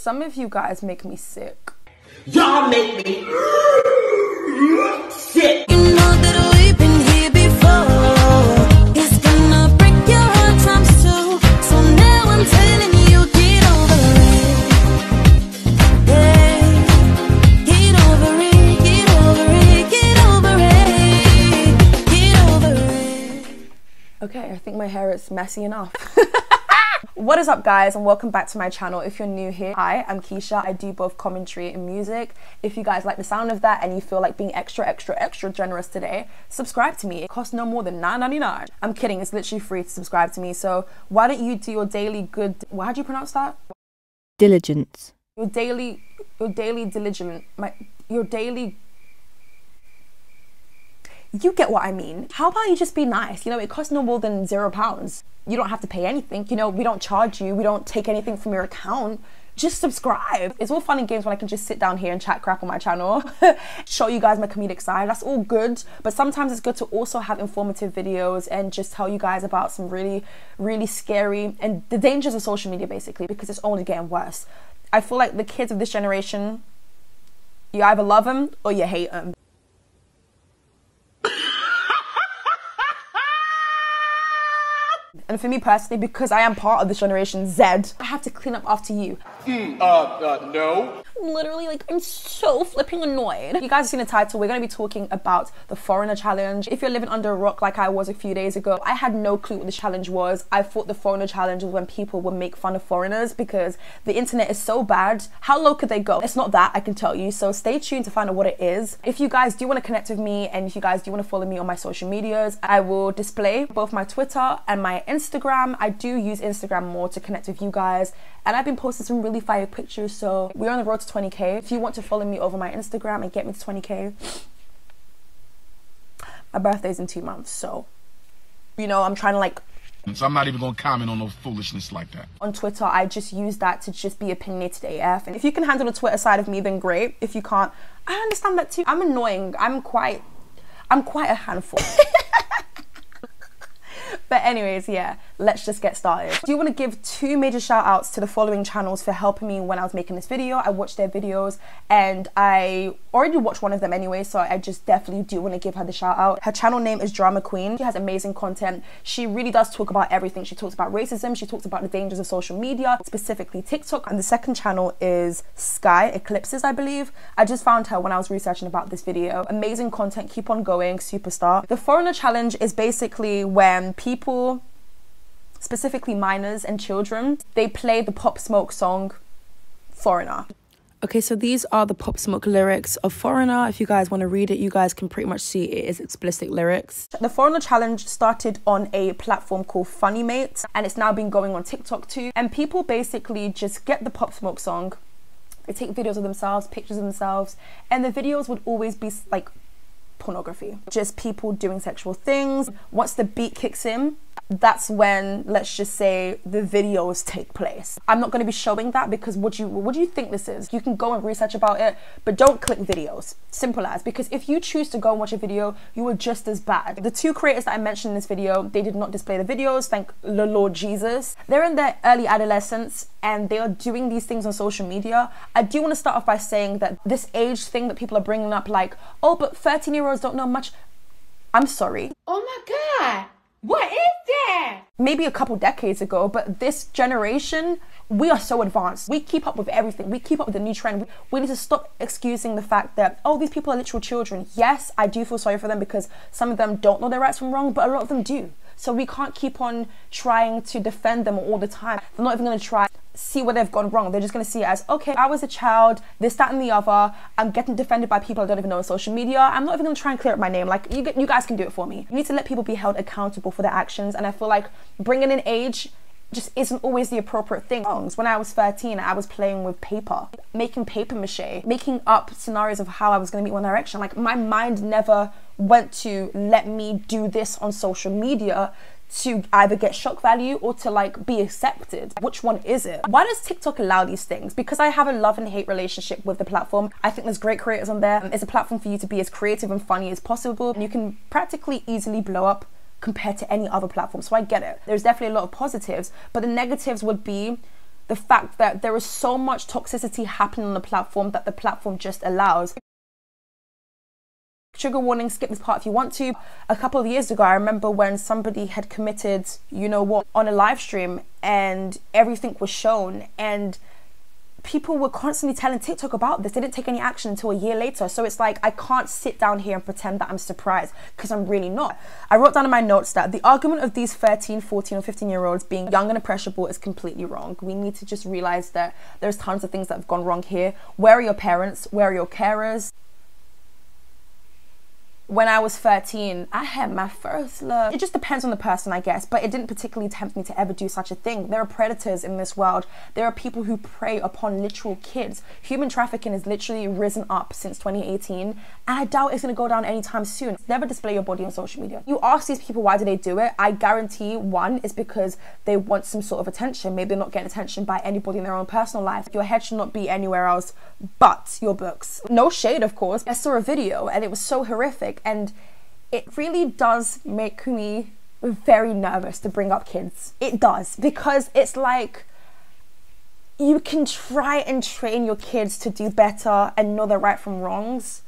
Some of you guys make me sick. Y'all make me sick. You know that we've been here before. It's gonna break your heart times two. So now I'm telling you, get over it. Yeah. Get over it, get over it, get over it, get over it. Okay, I think my hair is messy enough. What is up, guys, and welcome back to my channel. If you're new here, hi, I'm Keisha. I do both commentary and music. If you guys like the sound of that and you feel like being extra generous today, subscribe to me. It costs no more than $9.99. I'm kidding, it's literally free to subscribe to me. So why don't you do your daily good, how do you pronounce that? Diligence. Your daily diligent, your daily, you get what I mean. How about you just be nice? You know, it costs no more than £0. You don't have to pay anything. You know, we don't charge you. We don't take anything from your account. Just subscribe. It's all fun and games when I can just sit down here and chat crap on my channel, show you guys my comedic side. That's all good. But sometimes it's good to also have informative videos and just tell you guys about some really, really scary and the dangers of social media, basically, because it's only getting worse. I feel like the kids of this generation, you either love them or you hate them. And for me personally, because I am part of this generation Z, I have to clean up after you. No. Literally, like, I'm so flipping annoyed. You guys have seen the title. We're going to be talking about the Foreigner Challenge. If you're living under a rock like I was a few days ago, I had no clue what this challenge was. I thought the Foreigner Challenge was when people would make fun of foreigners because the internet is so bad. How low could they go? It's not that, I can tell you. So stay tuned to find out what it is. If you guys do want to connect with me and if you guys do want to follow me on my social medias, I will display both my Twitter and my Instagram. I do use Instagram more to connect with you guys. And I've been posting some really fire pictures, so we're on the road to 20k. If you want to follow me over my Instagram and get me to 20k, my birthday's in 2 months, so, you know, I'm trying to like... So I'm not even gonna comment on no foolishness like that. On Twitter, I just use that to just be opinionated AF. And if you can handle the Twitter side of me, then great. If you can't, I understand that too. I'm annoying. I'm quite a handful. But anyways, yeah, let's just get started. I do want to give 2 major shout outs to the following channels for helping me when I was making this video. I watched their videos and I already watched one of them anyway, so I just definitely do want to give her the shout out. Her channel name is Drama Queen. She has amazing content. She really does talk about everything. She talks about racism. She talks about the dangers of social media, specifically TikTok. And the second channel is Sky Eclipses, I believe. I just found her when I was researching about this video. Amazing content. Keep on going. Superstar. The Foreigner Challenge is basically when people, specifically minors and children, they play the Pop Smoke song Foreigner. Okay, so these are the Pop Smoke lyrics of Foreigner. If you guys want to read it, you guys can pretty much see it is explicit lyrics. The Foreigner Challenge started on a platform called Funnymate, and it's now been going on TikTok too. And people basically just get the Pop Smoke song, they take videos of themselves, pictures of themselves, and the videos would always be like pornography, just people doing sexual things. Once the beat kicks in, that's when, let's just say, the videos take place. I'm not going to be showing that because what do you think this is? You can go and research about it, but don't click videos. Simple as. Because if you choose to go and watch a video, you are just as bad. The 2 creators that I mentioned in this video, they did not display the videos, thank the Lord Jesus. They're in their early adolescence and they are doing these things on social media. I do want to start off by saying that this age thing that people are bringing up, like, oh, but 13-year-olds don't know much. I'm sorry. Oh my God. What is that? Maybe a couple decades ago, but this generation, we are so advanced. We keep up with everything. We keep up with the new trend. We need to stop excusing the fact that, oh, these people are literal children. Yes, I do feel sorry for them because some of them don't know their rights from wrong, but a lot of them do. So we can't keep on trying to defend them all the time. They're not even going to try see where they've gone wrong. They're just going to see it as, okay, I was a child, this, that, and the other. I'm getting defended by people I don't even know on social media. I'm not even going to try and clear up my name. Like, you guys can do it for me. You need to let people be held accountable for their actions. And I feel like bringing in age just isn't always the appropriate thing. When I was 13, I was playing with paper, making paper mache, making up scenarios of how I was going to meet One Direction. Like, my mind never went to let me do this on social media to either get shock value or to like be accepted. Which one is it? Why does TikTok allow these things? Because I have a love and hate relationship with the platform. I think there's great creators on there. It's a platform for you to be as creative and funny as possible, and you can practically easily blow up compared to any other platform. So I get it. There's definitely a lot of positives, but the negatives would be the fact that there is so much toxicity happening on the platform that the platform just allows. Trigger warning, skip this part if you want to. A couple of years ago, I remember when somebody had committed, you know what, on a live stream, and everything was shown, and people were constantly telling TikTok about this. They didn't take any action until a year later. So it's like, I can't sit down here and pretend that I'm surprised, because I'm really not. I wrote down in my notes that the argument of these 13, 14 or 15-year-olds being young and impressionable is completely wrong. We need to just realize that there's tons of things that have gone wrong here. Where are your parents? Where are your carers? When I was 13, I had my first love. It just depends on the person, I guess, but it didn't particularly tempt me to ever do such a thing. There are predators in this world. There are people who prey upon literal kids. Human trafficking has literally risen up since 2018, and I doubt it's gonna go down anytime soon. Never display your body on social media. You ask these people why do they do it, I guarantee one is because they want some sort of attention. Maybe they're not getting attention by anybody in their own personal life. Your head should not be anywhere else but your books. No shade, of course. I saw a video and it was so horrific, and it really does make me very nervous to bring up kids. It does, because it's like, you can try and train your kids to do better and know their right from wrongs,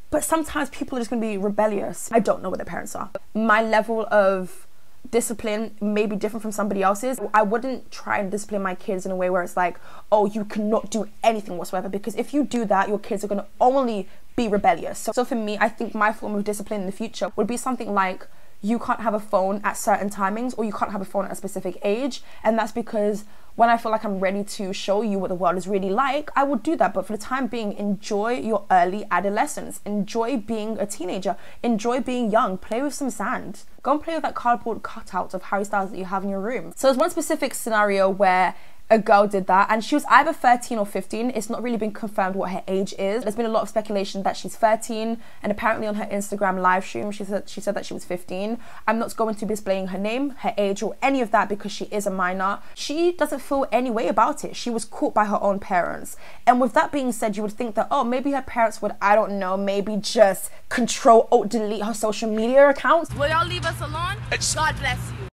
but sometimes people are just going to be rebellious. I don't know what their parents are. My level of discipline may be different from somebody else's. I wouldn't try and discipline my kids in a way where it's like, oh, you cannot do anything whatsoever, because if you do that, your kids are going to only be rebellious. So for me, I think my form of discipline in the future would be something like, you can't have a phone at certain timings, or you can't have a phone at a specific age, and that's because when I feel like I'm ready to show you what the world is really like, I will do that. But for the time being, enjoy your early adolescence. Enjoy being a teenager. Enjoy being young. Play with some sand. Go and play with that cardboard cutout of Harry Styles that you have in your room. So there's one specific scenario where a girl did that, and she was either 13 or 15. It's not really been confirmed what her age is. There's been a lot of speculation that she's 13, and apparently on her Instagram live stream she said that she was 15. I'm not going to be displaying her name, her age, or any of that, because she is a minor. She doesn't feel any way about it. She was caught by her own parents, and with that being said, you would think that, oh, maybe her parents would, I don't know, maybe just control, delete her social media accounts. Will y'all leave us alone? God bless you.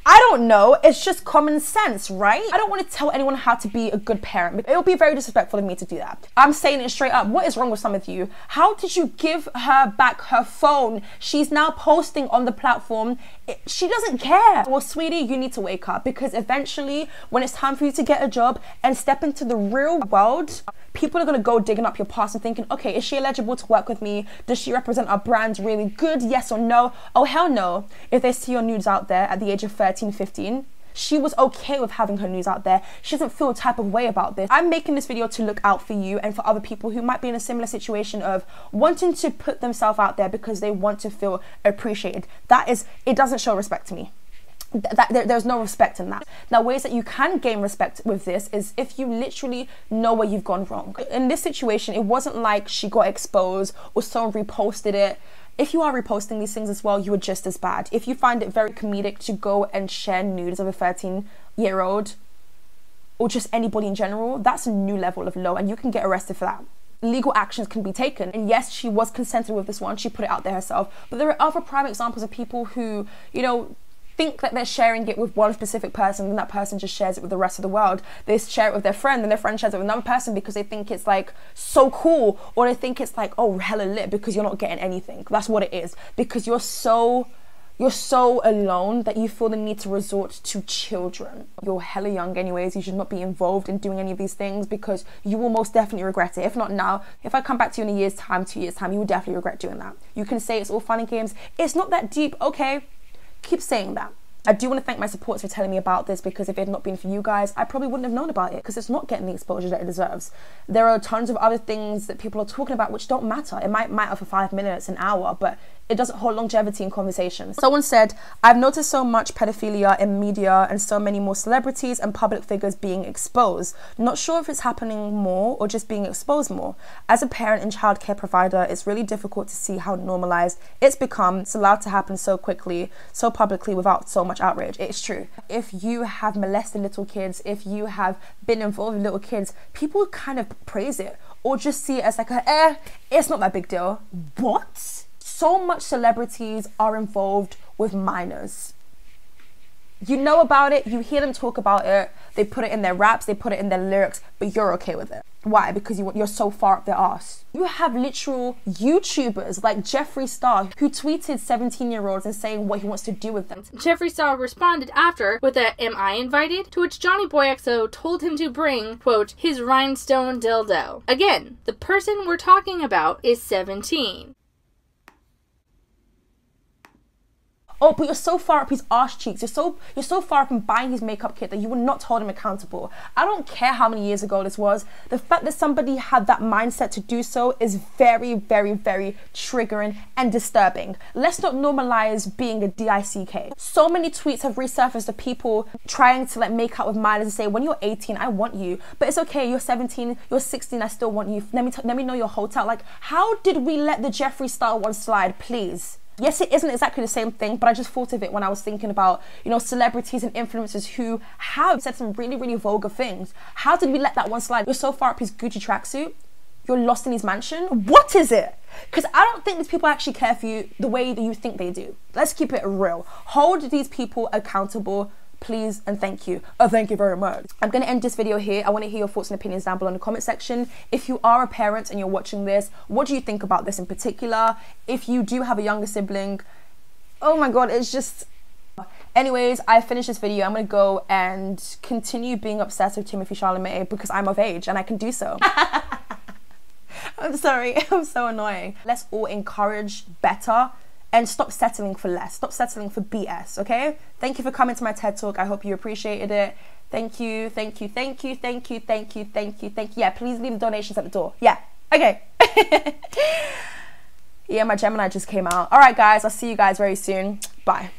I don't know, it's just common sense, right? I don't want to tell anyone how to be a good parent. It would be very disrespectful of me to do that. I'm saying it straight up. What is wrong with some of you? How did you give her back her phone? She's now posting on the platform. She doesn't care. Well, sweetie, you need to wake up, because eventually when it's time for you to get a job and step into the real world, people are going to go digging up your past and thinking, okay, is she eligible to work with me? Does she represent our brand really good? Yes or no? Oh, hell no. If they see your nudes out there at the age of 13, 15, she was okay with having her news out there. She doesn't feel a type of way about this. I'm making this video to look out for you and for other people who might be in a similar situation of wanting to put themselves out there because they want to feel appreciated. It doesn't show respect to me. There's no respect in that. Now, ways that you can gain respect with this is if you literally know where you've gone wrong. In this situation, it wasn't like she got exposed or someone reposted it. If you are reposting these things as well, you are just as bad. If you find it very comedic to go and share nudes of a 13-year-old or just anybody in general, that's a new level of low, and you can get arrested for that. Legal actions can be taken. And yes, she was consented with this one. She put it out there herself. But there are other prime examples of people who, you know, think that they're sharing it with one specific person, and that person just shares it with the rest of the world. They share it with their friend, and their friend shares it with another person because they think it's like so cool, or they think it's like, oh, hella lit, because you're not getting anything. That's what it is, because you're so alone that you feel the need to resort to children. You're hella young anyways. You should not be involved in doing any of these things, because you will most definitely regret it. If not now, if I come back to you in a year's time, 2 years time, you will definitely regret doing that. You can say it's all fun and games. It's not that deep, okay? Keep saying that. I do want to thank my supporters for telling me about this, because if it had not been for you guys, I probably wouldn't have known about it, because it's not getting the exposure that it deserves. There are tons of other things that people are talking about which don't matter. It might matter for 5 minutes, an hour, but it doesn't hold longevity in conversations. Someone said, I've noticed so much pedophilia in media and so many more celebrities and public figures being exposed. Not sure if it's happening more or just being exposed more. As a parent and childcare provider, it's really difficult to see how normalized it's become. It's allowed to happen so quickly, so publicly, without so much outrage. It's true. If you have molested little kids, if you have been involved with little kids, people kind of praise it or just see it as like, it's not that big deal. What? So much celebrities are involved with minors. You know about it, you hear them talk about it, they put it in their raps, they put it in their lyrics, but you're okay with it. Why? Because you're so far up their arse. You have literal YouTubers like Jeffree Star who tweeted 17-year-olds and saying what he wants to do with them. Jeffree Star responded after with a "Am I invited?" to which Johnny Boy XO told him to bring, quote, his rhinestone dildo. Again, the person we're talking about is 17. Oh, but you're so far up his arse cheeks. You're so far up in buying his makeup kit that you would not hold him accountable. I don't care how many years ago this was. The fact that somebody had that mindset to do so is very, very, very triggering and disturbing. Let's not normalize being a DICK. So many tweets have resurfaced of people trying to like make out with minors and say, when you're 18, I want you. But it's okay, you're 17, you're 16, I still want you. Let me know your hotel. Like, how did we let the Jeffree Star one slide, please? Yes, it isn't exactly the same thing, but I just thought of it when I was thinking about, you know, celebrities and influencers who have said some really, really vulgar things. How did we let that one slide? You're so far up his Gucci tracksuit. You're lost in his mansion. What is it? Because I don't think these people actually care for you the way that you think they do. Let's keep it real. Hold these people accountable, please, and thank you. Oh, thank you very much. I'm going to end this video here. I want to hear your thoughts and opinions down below in the comment section. If you are a parent and you're watching this, what do you think about this in particular? If you do have a younger sibling, oh my god, it's just... Anyways, I finished this video. I'm going to go and continue being obsessed with Timothy Chalamet because I'm of age and I can do so. I'm sorry, I'm so annoying. Let's all encourage better and stop settling for less. Stop settling for BS, okay? Thank you for coming to my TED Talk. I hope you appreciated it. Thank you, thank you, thank you, thank you, thank you, thank you, thank you. Yeah, please leave the donations at the door. Yeah, okay. Yeah, my Gemini just came out. All right, guys, I'll see you guys very soon. Bye.